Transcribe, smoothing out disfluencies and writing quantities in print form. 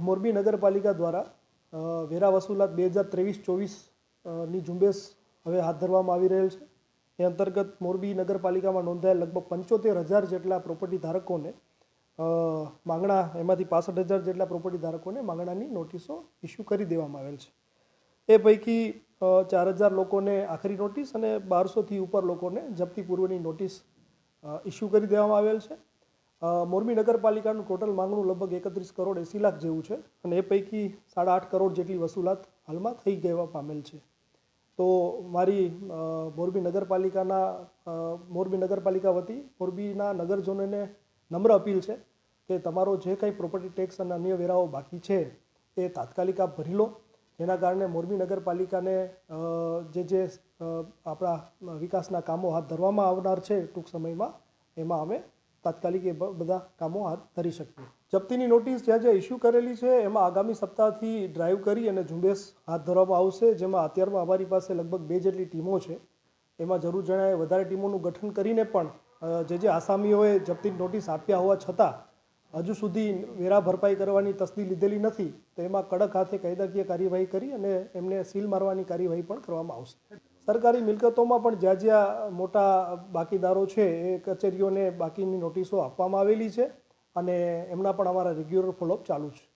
મોરબી નગરપાલિકા દ્વારા વેરા વસૂલાત 2023-24 ની ઝુંબેશ હવે હાથ ધરવામાં આવી રહેલ છે. એ અંતર્ગત મોરબી નગરપાલિકામાં નોંધાયેલ લગભગ 75,000 જેટલા પ્રોપર્ટી ધારકોને માંગણા, એમાંથી 65,000 જેટલા પ્રોપર્ટી ધારકોને માંગણાની નોટિસો ઇસ્યુ કરી દેવામાં આવેલ છે. એ પૈકી 4,000 લોકોને આખરી નોટિસ અને 1,200થી ઉપર લોકોને જપ્તી પૂર્વની નોટિસ ઇસ્યુ કરી દેવામાં આવેલ છે. મોરબી નગરપાલિકાનું ટોટલ માંગણું લગભગ 31 કરોડ 80 લાખ જેવું છે અને એ પૈકી 8.5 કરોડ જેટલી વસૂલાત હાલમાં થઈ જવા પામેલ છે. તો મારી મોરબી નગરપાલિકા વતી મોરબીના નગરજનોને નમ્ર અપીલ છે કે તમારો જે કંઈ પ્રોપર્ટી ટેક્સ અને અન્ય વેરાઓ બાકી છે એ તાત્કાલિક આપ ભરી લો. જેના કારણે મોરબી નગરપાલિકાને જે આપણા વિકાસના કામો હાથ ધરવામાં આવનાર છે ટૂંક સમયમાં, એમાં અમે તાત્કાલિક એ બધા કામો હાથ ધરી શકીએ. જપ્તીની નોટિસ જ્યાં ઇસ્યુ કરેલી છે એમાં આગામી સપ્તાહથી ડ્રાઈવ કરી અને ઝુંબેશ હાથ ધરવામાં આવશે. જેમાં અત્યારમાં અમારી પાસે લગભગ 2 જેટલી ટીમો છે. એમાં જરૂર જણાય વધારે ટીમોનું ગઠન કરીને પણ જે આસામીઓએ જપ્તીની નોટિસ આપ્યા હોવા છતાં હજુ સુધી વેરા ભરપાઈ કરવાની તસ્દી લીધેલી નથી, તો એમાં કડક હાથે કાયદાકીય કાર્યવાહી કરી અને એમને સીલ મારવાની કાર્યવાહી પણ કરવામાં આવશે. સરકારી મિલકતોમાં પણ જ્યાં મોટા બાકીદારો છે એ કચેરીઓને બાકીની નોટિસો આપવામાં આવેલી છે અને એમના પણ અમારા રેગ્યુલર ફોલોઅપ ચાલુ છે.